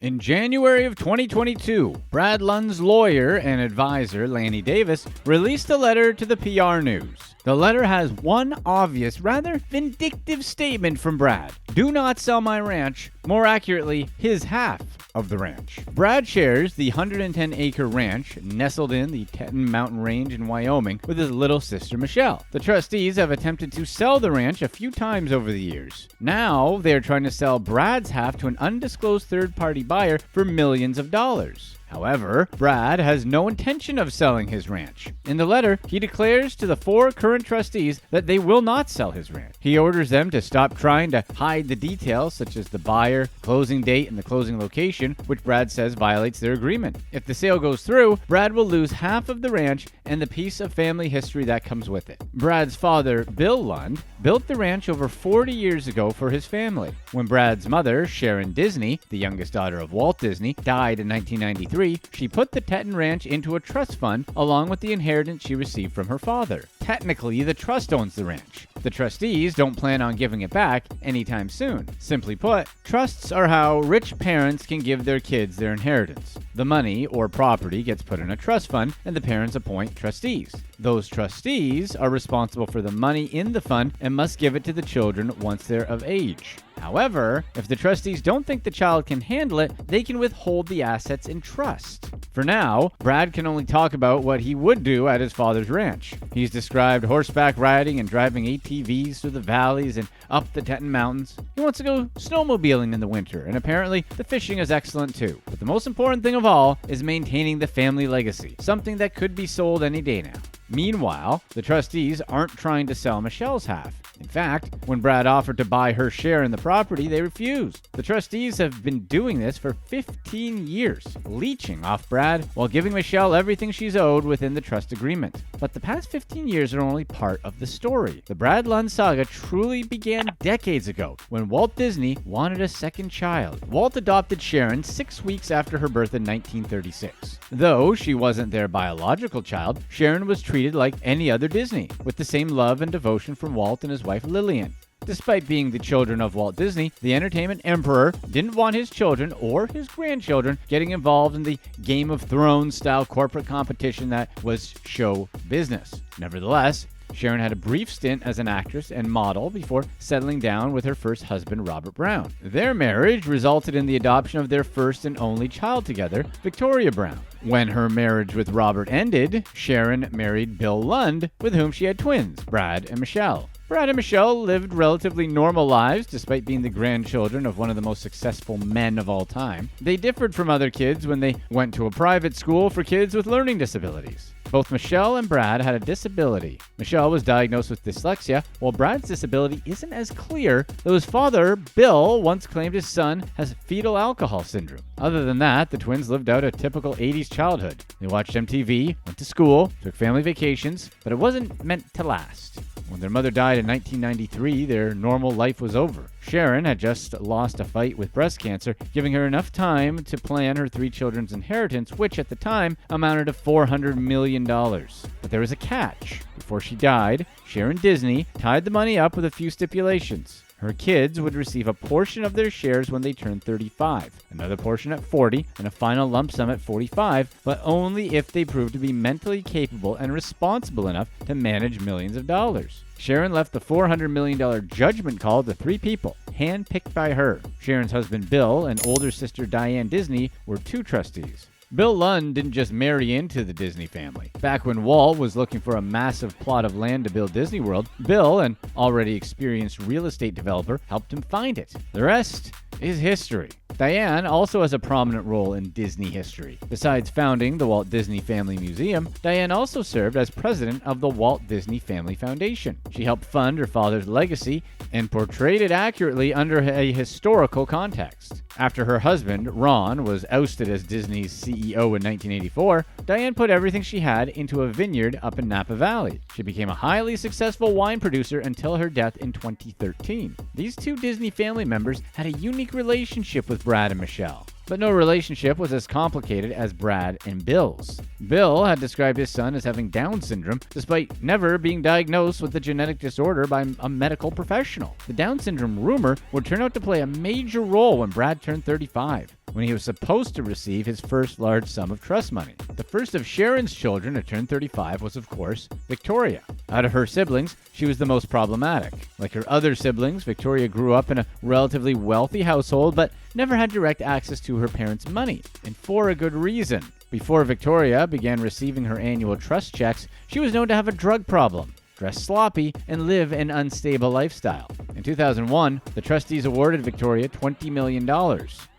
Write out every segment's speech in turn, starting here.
In January of 2022, Brad Lund's lawyer and advisor, Lanny Davis, released a letter to the PR News. The letter has one obvious, rather vindictive statement from Brad. Do not sell my ranch, more accurately, his half of the ranch. Brad shares the 110-acre ranch nestled in the Teton Mountain Range in Wyoming with his little sister Michelle. The trustees have attempted to sell the ranch a few times over the years. Now they are trying to sell Brad's half to an undisclosed third-party buyer for millions of dollars. However, Brad has no intention of selling his ranch. In the letter, he declares to the 4 current trustees that they will not sell his ranch. He orders them to stop trying to hide the details, such as the buyer, closing date, and the closing location, which Brad says violates their agreement. If the sale goes through, Brad will lose half of the ranch and the piece of family history that comes with it. Brad's father, Bill Lund, built the ranch over 40 years ago for his family. When Brad's mother, Sharon Disney, the youngest daughter of Walt Disney, died in 1993, she put the Teton Ranch into a trust fund along with the inheritance she received from her father. Technically, the trust owns the ranch. The trustees don't plan on giving it back anytime soon. Simply put, trusts are how rich parents can give their kids their inheritance. The money or property gets put in a trust fund and the parents appoint trustees. Those trustees are responsible for the money in the fund and must give it to the children once they're of age. However, if the trustees don't think the child can handle it, they can withhold the assets in trust. For now, Brad can only talk about what he would do at his father's ranch. He's described horseback riding and driving ATVs through the valleys and up the Teton Mountains. He wants to go snowmobiling in the winter, and apparently the fishing is excellent too. But the most important thing of all is maintaining the family legacy, something that could be sold any day now. Meanwhile, the trustees aren't trying to sell Michelle's half. In fact, when Brad offered to buy her share in the property, they refused. The trustees have been doing this for 15 years, leeching off Brad while giving Michelle everything she's owed within the trust agreement. But the past 15 years are only part of the story. The Brad Lund saga truly began decades ago when Walt Disney wanted a second child. Walt adopted Sharon 6 weeks after her birth in 1936. Though she wasn't their biological child, Sharon was treated like any other Disney, with the same love and devotion from Walt and his wife Lillian. Despite being the children of Walt Disney, the entertainment emperor didn't want his children or his grandchildren getting involved in the Game of Thrones style corporate competition that was show business. Nevertheless, Sharon had a brief stint as an actress and model before settling down with her first husband, Robert Brown. Their marriage resulted in the adoption of their first and only child together, Victoria Brown. When her marriage with Robert ended, Sharon married Bill Lund, with whom she had twins, Brad and Michelle. Brad and Michelle lived relatively normal lives despite being the grandchildren of one of the most successful men of all time. They differed from other kids when they went to a private school for kids with learning disabilities. Both Michelle and Brad had a disability. Michelle was diagnosed with dyslexia, while Brad's disability isn't as clear, though his father, Bill, once claimed his son has fetal alcohol syndrome. Other than that, the twins lived out a typical 80s childhood. They watched MTV, went to school, took family vacations, but it wasn't meant to last. When their mother died in 1993, their normal life was over. Sharon had just lost a fight with breast cancer, giving her enough time to plan her 3 children's inheritance, which at the time amounted to $400 million. But there was a catch. Before she died, Sharon Disney tied the money up with a few stipulations. Her kids would receive a portion of their shares when they turned 35, another portion at 40, and a final lump sum at 45, but only if they proved to be mentally capable and responsible enough to manage millions of dollars. Sharon left the $400 million judgment call to 3 people, handpicked by her. Sharon's husband Bill and older sister Diane Disney were 2 trustees. Bill Lund didn't just marry into the Disney family. Back when Walt was looking for a massive plot of land to build Disney World, Bill, an already experienced real estate developer, helped him find it. The rest is history. Diane also has a prominent role in Disney history. Besides founding the Walt Disney Family Museum, Diane also served as president of the Walt Disney Family Foundation. She helped fund her father's legacy and portrayed it accurately under a historical context. After her husband, Ron, was ousted as Disney's CEO in 1984, Diane put everything she had into a vineyard up in Napa Valley. She became a highly successful wine producer until her death in 2013. These 2 Disney family members had a unique relationship with Brad and Michelle. But no relationship was as complicated as Brad and Bill's. Bill had described his son as having Down syndrome, despite never being diagnosed with the genetic disorder by a medical professional. The Down syndrome rumor would turn out to play a major role when Brad turned 35. when he was supposed to receive his first large sum of trust money. The first of Sharon's children to turn 35 was, of course, Victoria. Out of her siblings, she was the most problematic. Like her other siblings, Victoria grew up in a relatively wealthy household, but never had direct access to her parents' money, and for a good reason. Before Victoria began receiving her annual trust checks, she was known to have a drug problem, dress sloppy, and live an unstable lifestyle. In 2001, the trustees awarded Victoria $20 million.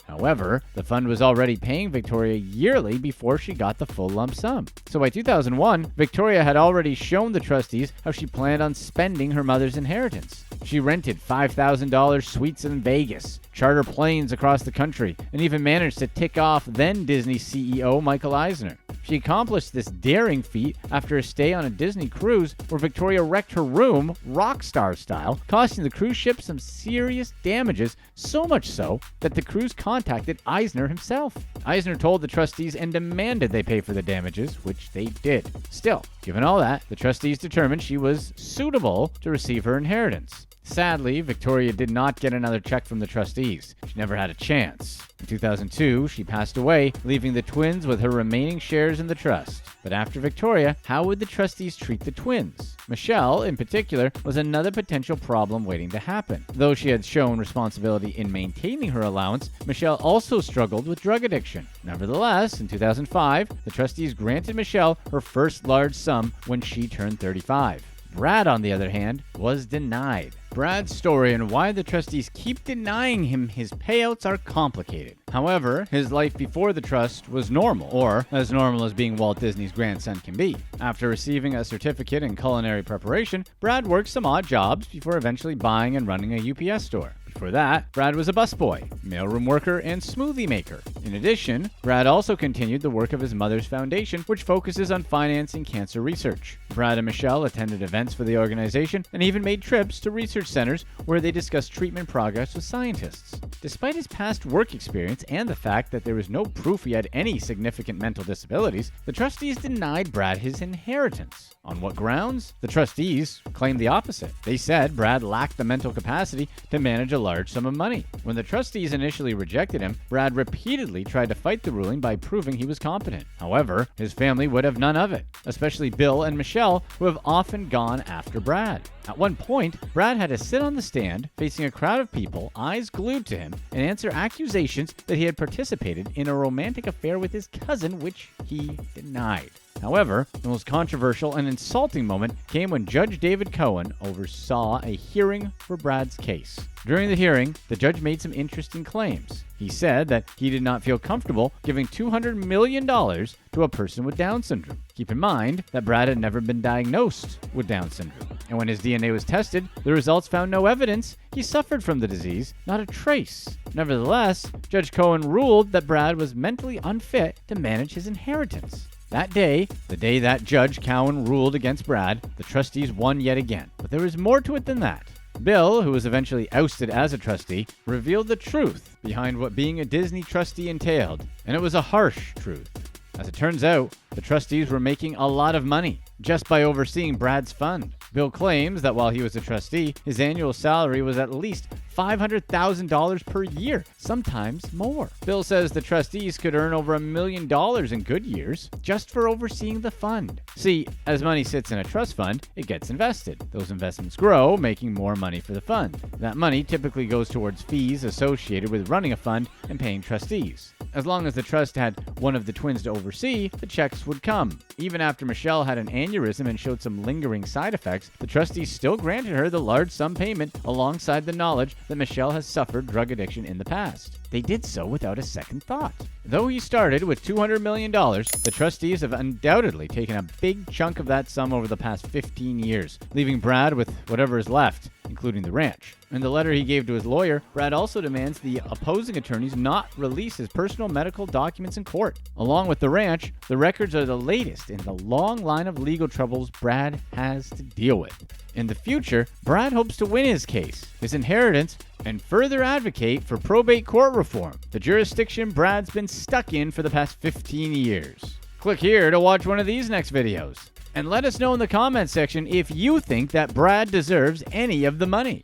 However, the fund was already paying Victoria yearly before she got the full lump sum. So by 2001, Victoria had already shown the trustees how she planned on spending her mother's inheritance. She rented $5,000 suites in Vegas, charter planes across the country, and even managed to tick off then Disney CEO Michael Eisner. She accomplished this daring feat after a stay on a Disney cruise where Victoria wrecked her room, rock star style, costing the cruise ship some serious damages, so much so that the cruise contacted Eisner himself. Eisner told the trustees and demanded they pay for the damages, which they did. Still, given all that, the trustees determined she was suitable to receive her inheritance. Sadly, Victoria did not get another check from the trustees. She never had a chance. In 2002, she passed away, leaving the twins with her remaining shares in the trust. But after Victoria, how would the trustees treat the twins? Michelle, in particular, was another potential problem waiting to happen. Though she had shown responsibility in maintaining her allowance, Michelle also struggled with drug addiction. Nevertheless, in 2005, the trustees granted Michelle her first large sum when she turned 35. Brad, on the other hand, was denied. Brad's story and why the trustees keep denying him his payouts are complicated. However, his life before the trust was normal, or as normal as being Walt Disney's grandson can be. After receiving a certificate in culinary preparation, Brad worked some odd jobs before eventually buying and running a UPS store. Before that, Brad was a busboy, mailroom worker, and smoothie maker. In addition, Brad also continued the work of his mother's foundation, which focuses on financing cancer research. Brad and Michelle attended events for the organization and even made trips to research centers where they discussed treatment progress with scientists. Despite his past work experience and the fact that there was no proof he had any significant mental disabilities, the trustees denied Brad his inheritance. On what grounds? The trustees claimed the opposite. They said Brad lacked the mental capacity to manage a large sum of money. When the trustees initially rejected him, Brad repeatedly tried to fight the ruling by proving he was competent. However, his family would have none of it, especially Bill and Michelle, who have often gone after Brad. At one point, Brad had to sit on the stand, facing a crowd of people, eyes glued to him, and answer accusations that he had participated in a romantic affair with his cousin, which he denied. However, the most controversial and insulting moment came when Judge David Cohen oversaw a hearing for Brad's case. During the hearing, the judge made some interesting claims. He said that he did not feel comfortable giving $200 million to a person with Down syndrome. Keep in mind that Brad had never been diagnosed with Down syndrome. And when his DNA was tested, the results found no evidence he suffered from the disease, not a trace. Nevertheless, Judge Cohen ruled that Brad was mentally unfit to manage his inheritance. That day, the day that Judge Cowen ruled against Brad, the trustees won yet again. But there was more to it than that. Bill, who was eventually ousted as a trustee, revealed the truth behind what being a Disney trustee entailed, and it was a harsh truth. As it turns out, the trustees were making a lot of money just by overseeing Brad's fund. Bill claims that while he was a trustee, his annual salary was at least $500,000 per year, sometimes more. Bill says the trustees could earn over $1 million in good years just for overseeing the fund. See, as money sits in a trust fund, it gets invested. Those investments grow, making more money for the fund. That money typically goes towards fees associated with running a fund and paying trustees. As long as the trust had one of the twins to oversee, the checks would come. Even after Michelle had an aneurysm and showed some lingering side effects, the trustees still granted her the large sum payment alongside the knowledge that Michelle has suffered drug addiction in the past. They did so without a second thought. Though he started with $200 million, the trustees have undoubtedly taken a big chunk of that sum over the past 15 years, leaving Brad with whatever is left, including the ranch. In the letter he gave to his lawyer, Brad also demands the opposing attorneys not release his personal medical documents in court. Along with the ranch, the records are the latest in the long line of legal troubles Brad has to deal with. In the future, Brad hopes to win his case, his inheritance, and further advocate for probate court reform, the jurisdiction Brad's been stuck in for the past 15 years. Click here to watch one of these next videos. And let us know in the comments section if you think that Brad deserves any of the money.